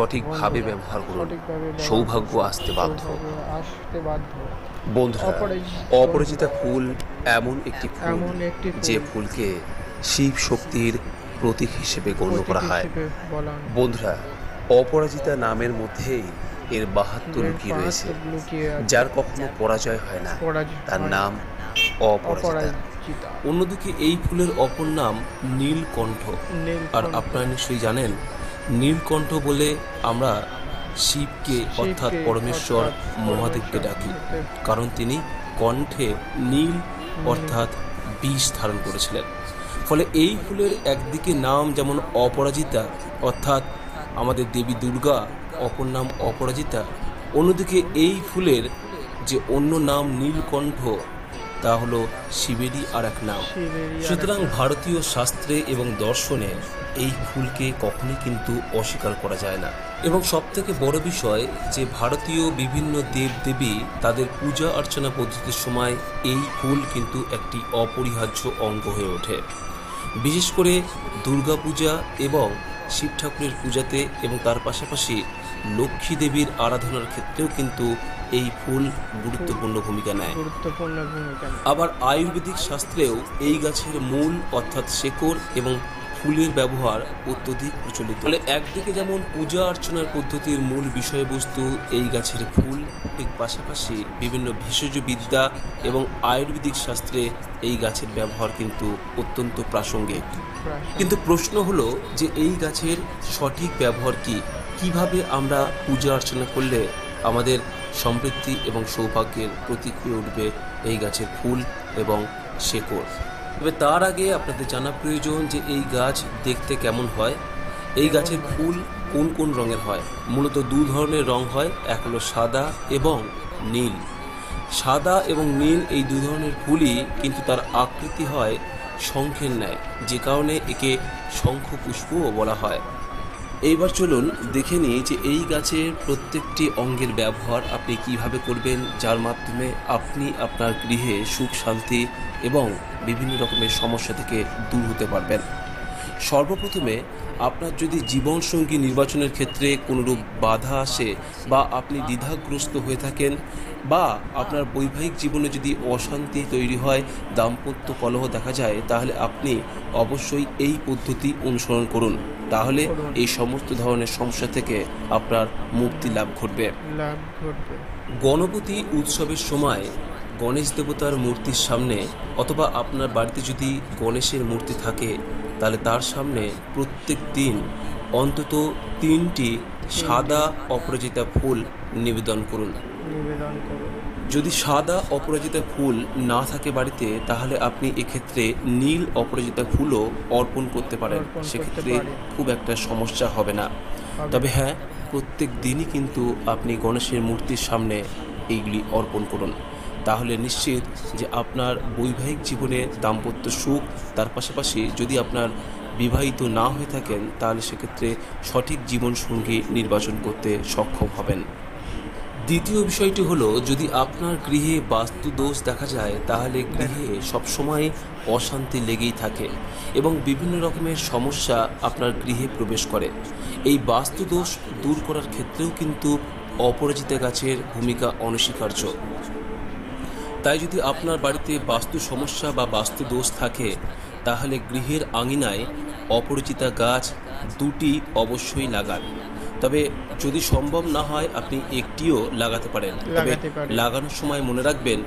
সঠিকভাবে বন্ধুরা ব্যবহার করুন, সঠিকভাবে ব্যবহার সৌভাগ্য করুন, আসতে বাধ্য। সৌভাগ্য আসতে বাধ্য। বন্ধুরা, অপরাজিত অপরাজিতা ফুল এমন একটি ফুল এমন একটি যে ফুল ফুলকে শিব শক্তির প্রতীক হিসেবে গণ্য প্রতীক করা হয়। হিসেবে বলা হয়। বন্ধুরা, অপরাজিতা নামের মধ্যেই এর বাহাত্ম এর লুকিয়ে রয়েছে, বাহাত্তর লুকিয়ে আছে। যার কখনো পরাজয় হয় না। পরাজিত তার হয় নাম অপরাজিতা। অপরাজিতা। অন্যদিকে এই ফুলের অপর নাম নীলকণ্ঠ। আর নীলকণ্ঠ। আপনারা নিশ্চয়ই জানেন, নীলকণ্ঠ বলে আমরা শিবকে অর্থাৎ পরমেশ্বর মহাদেবকে ডাকি, কারণ তিনি কণ্ঠে নীল অর্থাৎ বিষ ধারণ করেছিলেন। ফলে এই ফুলের একদিকে নাম যেমন অপরাজিতা অর্থাৎ আমাদের দেবী দুর্গা, অপর নাম অপরাজিতা, অন্যদিকে এই ফুলের যে অন্য নাম নীলকণ্ঠ, তা হলো শিবেরই আর এক নাম। সুতরাং ভারতীয় শাস্ত্রে এবং দর্শনে এই ফুলকে কখনোই কিন্তু অস্বীকার করা যায় না। এবং সবথেকে বড় বিষয় যে ভারতীয় বিভিন্ন দেবদেবী তাদের পূজা অর্চনা পদ্ধতির সময় এই ফুল কিন্তু একটি অপরিহার্য অঙ্গ হয়ে ওঠে। বিশেষ করে দুর্গা পূজা এবং শিব ঠাকুরের পূজাতে এবং তার পাশাপাশি লক্ষ্মী দেবীর আরাধনার ক্ষেত্রেও কিন্তু এই ফুল গুরুত্বপূর্ণ ভূমিকা নেয়। আবার আয়ুর্বেদিক শাস্ত্রেও এই গাছের মূল অর্থাৎ শেকড় এবং ফুলের ব্যবহার অত্যধিক প্রচলিত। ফলে একদিকে যেমন পূজা অর্চনার পদ্ধতির মূল বিষয়বস্তু এই গাছের ফুল, ঠিক পাশাপাশি বিভিন্ন ভেষজ বিদ্যা এবং আয়ুর্বেদিক শাস্ত্রে এই গাছের ব্যবহার কিন্তু অত্যন্ত প্রাসঙ্গিক। কিন্তু প্রশ্ন হলো যে এই গাছের সঠিক ব্যবহার কি, কিভাবে আমরা পূজা অর্চনা করলে আমাদের সমৃদ্ধি এবং সৌভাগ্যের প্রতীক হয়ে উঠবে এই গাছের ফুল এবং শেকড়। তবে তার আগে আপনাদের জানা প্রয়োজন যে এই গাছ দেখতে কেমন হয়। এই গাছের ফুল কোন কোন রঙের হয়। মূলত দু ধরনের রং হয়, এক হলো সাদা এবং নীল। সাদা এবং নীল এই দু ধরনের ফুলই কিন্তু তার আকৃতি হয় শঙ্খের ন্যায়, যে কারণে একে শঙ্খপুষ্পও বলা হয়। এইবার চলুন দেখে নিই যে এই গাছের প্রত্যেকটি অঙ্গের ব্যবহার আপনি কিভাবে করবেন, যার মাধ্যমে আপনি আপনার গৃহে সুখ শান্তি এবং বিভিন্ন রকমের সমস্যা থেকে দূর হতে পারবেন। সর্বপ্রথমে আপনার যদি জীবনসঙ্গী নির্বাচনের ক্ষেত্রে কোনোরূপ বাধা আসে বা আপনি দ্বিধাগ্রস্ত হয়ে থাকেন বা আপনার বৈবাহিক জীবনে যদি অশান্তি তৈরি হয়, দাম্পত্য কলহ দেখা যায়, তাহলে আপনি অবশ্যই এই পদ্ধতি অনুসরণ করুন। তাহলে এই সমস্ত ধরনের সমস্যা থেকে আপনার মুক্তি লাভ ঘটবে। গণপতি উৎসবের সময় গণেশ দেবতার মূর্তির সামনে অথবা আপনার বাড়িতে যদি গণেশের মূর্তি থাকে, তাহলে তার সামনে প্রত্যেক দিন অন্তত 3টি সাদা অপরাজিতা ফুল নিবেদন করুন। যদি সাদা অপরাজিতা ফুল না থাকে বাড়িতে, তাহলে আপনি এক্ষেত্রে নীল অপরাজিতা ফুলও অর্পণ করতে পারেন, সেক্ষেত্রে খুব একটা সমস্যা হবে না। তবে হ্যাঁ, প্রত্যেক দিনই কিন্তু আপনি গণেশের মূর্তির সামনে এইগুলি অর্পণ করুন। তাহলে নিশ্চিত যে আপনার বৈবাহিক জীবনে দাম্পত্য সুখ, তার পাশাপাশি যদি আপনার বিবাহিত না হয়ে থাকেন, তাহলে সেক্ষেত্রে সঠিক জীবনসঙ্গী নির্বাচন করতে সক্ষম হবেন। দ্বিতীয় বিষয়টি হলো, যদি আপনার গৃহে বাস্তু দোষ দেখা যায়, তাহলে গৃহে সবসময় অশান্তি লেগেই থাকে এবং বিভিন্ন রকমের সমস্যা আপনার গৃহে প্রবেশ করে। এই বাস্তু দোষ দূর করার ক্ষেত্রেও কিন্তু অপরাজিতা গাছের ভূমিকা অনস্বীকার্য। তাই যদি আপনার বাড়িতে বাস্তু সমস্যা বা বাস্তু দোষ থাকে, তাহলে গৃহের আঙিনায় অপরাজিতা গাছ 2টি অবশ্যই লাগান। তবে যদি সম্ভব না হয় আপনি একটিও লাগাতে পারেন। তবে লাগানোর সময় মনে রাখবেন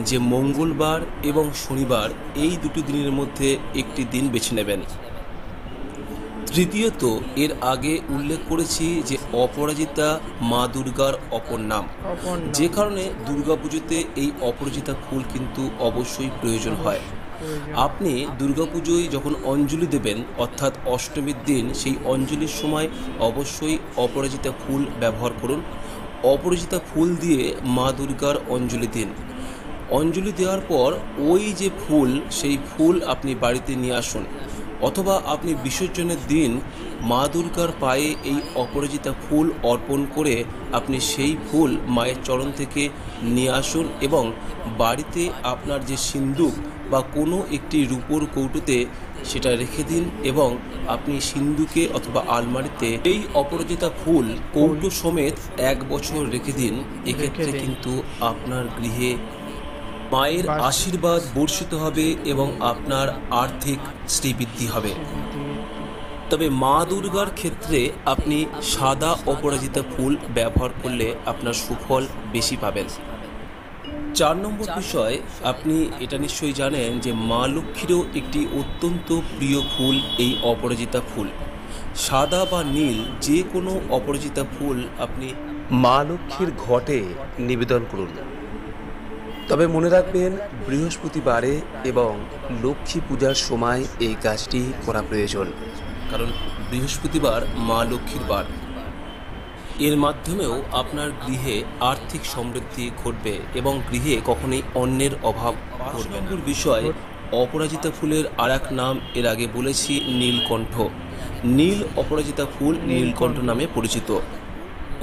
যে মঙ্গলবার এবং শনিবার এই দুটি দিনের মধ্যে একটি দিন বেছে নেবেন। তৃতীয়ত, এর আগে উল্লেখ করেছি যে অপরাজিতা মা দুর্গার অপর নাম, যে কারণে দুর্গাপুজোতে এই অপরাজিতা ফুল কিন্তু অবশ্যই প্রয়োজন হয়। আপনি দুর্গাপুজোয় যখন অঞ্জলি দেবেন অর্থাৎ অষ্টমীর দিন, সেই অঞ্জলির সময় অবশ্যই অপরাজিতা ফুল ব্যবহার করুন। অপরাজিতা ফুল দিয়ে মা দুর্গার অঞ্জলি দিন। অঞ্জলি দেওয়ার পর ওই যে ফুল, সেই ফুল আপনি বাড়িতে নিয়ে আসুন। অথবা আপনি বিসর্জনের দিন মা দুর্গার পায়ে এই অপরাজিতা ফুল অর্পণ করে আপনি সেই ফুল মায়ের চরণ থেকে নিয়ে আসুন এবং বাড়িতে আপনার যে সিন্দুক বা কোনো একটি রূপোর কৌটোতে সেটা রেখে দিন এবং আপনি সিন্দুকে অথবা আলমারিতে এই অপরাজিতা ফুল কৌটো সমেত 1 বছর রেখে দিন। এক্ষেত্রে কিন্তু আপনার গৃহে মায়ের আশীর্বাদ বর্ষিত হবে এবং আপনার আর্থিক শ্রীবৃদ্ধি হবে। তবে মা দুর্গার ক্ষেত্রে আপনি সাদা অপরাজিতা ফুল ব্যবহার করলে আপনার সুফল বেশি পাবেন। 4 নম্বর বিষয়, আপনি এটা নিশ্চয়ই জানেন যে মা লক্ষ্মীরও একটি অত্যন্ত প্রিয় ফুল এই অপরাজিতা ফুল। সাদা বা নীল যে কোনো অপরাজিতা ফুল আপনি মা লক্ষ্মীর ঘটে নিবেদন করুন। তবে মনে রাখবেন বৃহস্পতিবারে এবং লক্ষ্মী পূজার সময় এই কাজটি করা প্রয়োজন, কারণ বৃহস্পতিবার মা লক্ষ্মীর বার। এর মাধ্যমেও আপনার গৃহে আর্থিক সমৃদ্ধি ঘটবে এবং গৃহে কখনোই অন্যের অভাব ঘটবে না। বিষয়, অপরাজিতা ফুলের আর এক নাম এর আগে বলেছি নীলকণ্ঠ। নীল অপরাজিতা ফুল নীলকণ্ঠ নামে পরিচিত।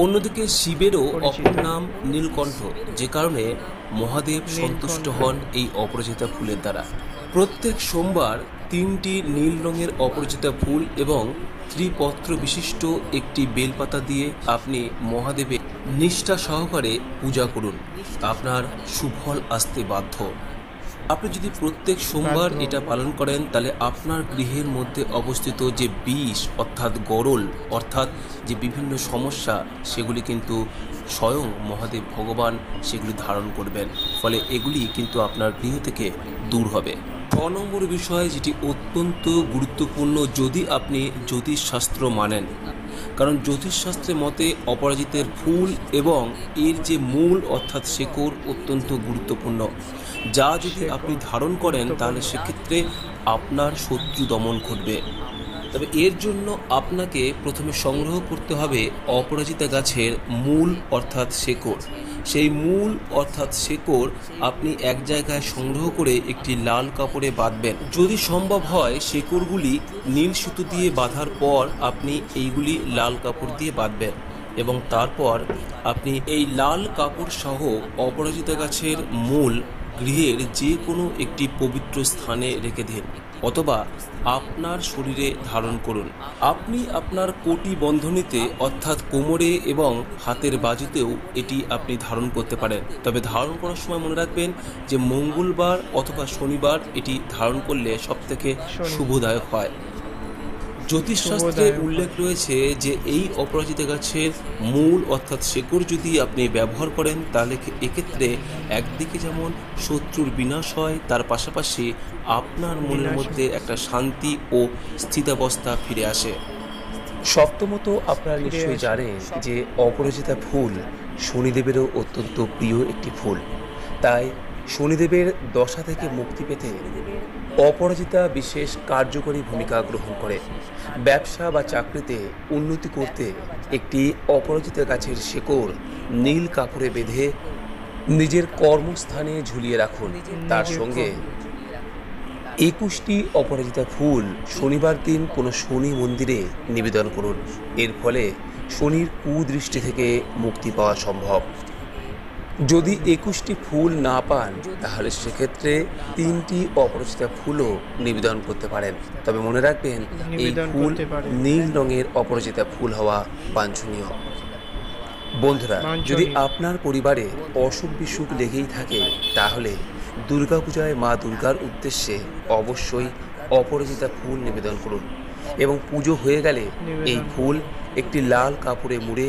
অন্যদিকে শিবেরও অপর নাম নীলকণ্ঠ, যে কারণে মহাদেব সন্তুষ্ট হন এই অপরাজিতা ফুলের দ্বারা। প্রত্যেক সোমবার 3টি নীল রঙের অপরাজিতা ফুল এবং ত্রিপত্র বিশিষ্ট একটি বেলপাতা দিয়ে আপনি মহাদেবের নিষ্ঠা সহকারে পূজা করুন, আপনার সুফল আসতে বাধ্য। আপনি যদি প্রত্যেক সোমবার এটা পালন করেন তাহলে আপনার গৃহের মধ্যে অবস্থিত যে বিষ অর্থাৎ গরল অর্থাৎ যে বিভিন্ন সমস্যা সেগুলি কিন্তু স্বয়ং মহাদেব ভগবান সেগুলি ধারণ করবেন, ফলে এগুলি কিন্তু আপনার গৃহ থেকে দূর হবে। 6 নম্বর বিষয়, যেটি অত্যন্ত গুরুত্বপূর্ণ যদি আপনি জ্যোতিষশাস্ত্র মানেন, কারণ জ্যোতিষশাস্ত্রের মতে অপরাজিতের ফুল এবং এর যে মূল অর্থাৎ শেকড় অত্যন্ত গুরুত্বপূর্ণ, যা যদি আপনি ধারণ করেন তাহলে সেক্ষেত্রে আপনার শত্রু দমন ঘটবে। তবে এর জন্য আপনাকে প্রথমে সংগ্রহ করতে হবে অপরাজিতা গাছের মূল অর্থাৎ শেকড়। সেই মূল অর্থাৎ শেকড় আপনি এক জায়গায় সংগ্রহ করে একটি লাল কাপড়ে বাঁধবেন। যদি সম্ভব হয় শেকড়গুলি নীল সুতো দিয়ে বাঁধার পর আপনি এইগুলি লাল কাপড় দিয়ে বাঁধবেন এবং তারপর আপনি এই লাল কাপড় সহ অপরাজিতা গাছের মূল গৃহের যে কোনো একটি পবিত্র স্থানে রেখে দিন অথবা আপনার শরীরে ধারণ করুন। আপনি আপনার কোটি বন্ধনীতে অর্থাৎ কোমরে এবং হাতের বাজুতেও এটি আপনি ধারণ করতে পারেন। তবে ধারণ করার সময় মনে রাখবেন যে মঙ্গলবার অথবা শনিবার এটি ধারণ করলে সবথেকে শুভদায়ক হয়। জ্যোতিষশাস্ত্রে উল্লেখ রয়েছে যে এই অপরাজিতা গাছের মূল অর্থাৎ শেকড় যদি আপনি ব্যবহার করেন তাহলে এক্ষেত্রে একদিকে যেমন শত্রুর বিনাশ হয়, তার পাশাপাশি আপনার মনের মধ্যে একটা শান্তি ও স্থিতাবস্থা ফিরে আসে। সপ্তমত, আপনারা নিশ্চয়ই জানেন যে অপরাজিতা ফুল শনিদেবেরও অত্যন্ত প্রিয় একটি ফুল। তাই শনিদেবের দশা থেকে মুক্তি পেতে অপরাজিতা বিশেষ কার্যকরী ভূমিকা গ্রহণ করে। ব্যবসা বা চাকরিতে উন্নতি করতে একটি অপরাজিতা গাছের শেকড় নীল কাপড়ে বেঁধে নিজের কর্মস্থানে ঝুলিয়ে রাখুন। তার সঙ্গে 21টি অপরাজিতা ফুল শনিবার দিন কোনো শনি মন্দিরে নিবেদন করুন। এর ফলে শনির কুদৃষ্টি থেকে মুক্তি পাওয়া সম্ভব। যদি 21টি ফুল না পান তাহলে সেক্ষেত্রে 3টি অপরাজিতা ফুলও নিবেদন করতে পারেন। তবে মনে রাখবেন এই ফুল নীল রঙের অপরাজিতা ফুল হওয়া বাঞ্ছনীয়। বন্ধুরা, যদি আপনার পরিবারে অসুখ বিসুখ লেগেই থাকে তাহলে দুর্গাপূজায় মা দুর্গার উদ্দেশ্যে অবশ্যই অপরাজিতা ফুল নিবেদন করুন এবং পুজো হয়ে গেলে এই ফুল একটি লাল কাপড়ে মুড়ে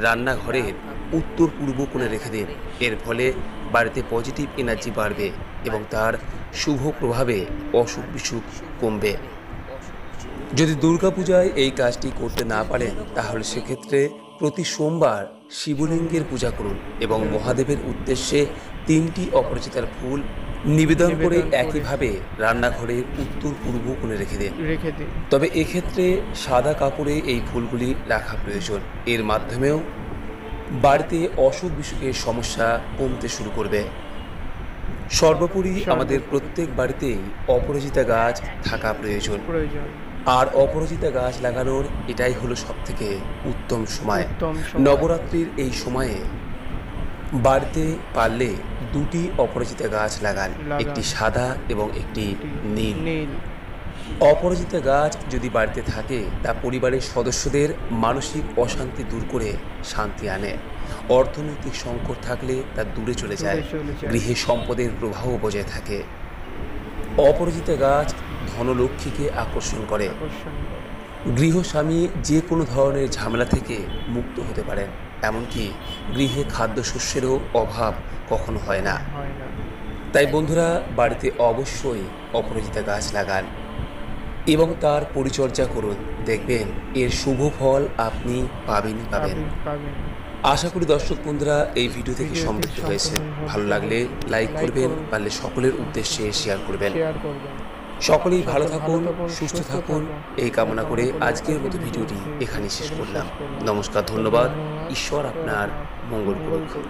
রান্নাঘরের উত্তর পূর্ব কোণে রেখে দিন। এর ফলে বাড়িতে পজিটিভ এনার্জি বাড়বে এবং তার শুভ প্রভাবে অসুখ বিসুখ কমবে। যদি দুর্গাপূজায় এই কাজটি করতে না পারেন তাহলে সেক্ষেত্রে প্রতি সোমবার শিবলিঙ্গের পূজা করুন এবং মহাদেবের উদ্দেশ্যে 3টি অপরাজিতার ফুল নিবেদন করে একইভাবে রান্নাঘরের উত্তর পূর্ব কোণে রেখে দিন। তবে এক্ষেত্রে সাদা কাপড়ে এই ফুলগুলি রাখা প্রয়োজন। এর মাধ্যমেও বাড়িতে অসুখ বিসুখের সমস্যা কমতে শুরু করবে। সর্বোপরি আমাদের প্রত্যেক বাড়িতেই অপরাজিতা গাছ থাকা প্রয়োজন। প্রয়োজন। আর অপরাজিতা গাছ লাগানোর এটাই হলো সবথেকে উত্তম সময়। উত্তম সময়। নবরাত্রির এই সময়ে বাড়িতে পারলে দুটি অপরাজিতা গাছ লাগান, একটি সাদা এবং একটি নীল। নীল। অপরাজিতা গাছ যদি বাড়িতে থাকে তা পরিবারের সদস্যদের মানসিক অশান্তি দূর করে শান্তি আনে। অর্থনৈতিক সংকট থাকলে তা দূরে চলে যায়। দূরে চলে যায়। গৃহে সম্পদের প্রবাহ বজায় থাকে। অপরাজিতা গাছ ধনলক্ষ্মীকে আকর্ষণ করে। আকর্ষণ করে। গৃহস্বামী যে কোনো ধরনের ঝামেলা থেকে মুক্ত হতে পারেন। এমনকি গৃহে খাদ্যশস্যেরও অভাব কখনো হয় না। হয় না। তাই বন্ধুরা, বাড়িতে অবশ্যই অপরাজিতা গাছ লাগান এবং তার পরিচর্যা করুন। দেখবেন এর শুভ ফল আপনি পাবেনই পাবেন। পাবেন। আশা করি দর্শক বন্ধুরা এই ভিডিও থেকে সমৃদ্ধ হয়েছে। ভালো লাগলে লাইক করবেন, পারলে সকলের উদ্দেশ্যে শেয়ার করবেন। শেয়ার করবেন। সকলেই ভালো থাকুন, সুস্থ থাকুন এই কামনা করে আজকের মতো ভিডিওটি এখানেই শেষ করলাম। নমস্কার, ধন্যবাদ। ঈশ্বর আপনার মঙ্গল করুক।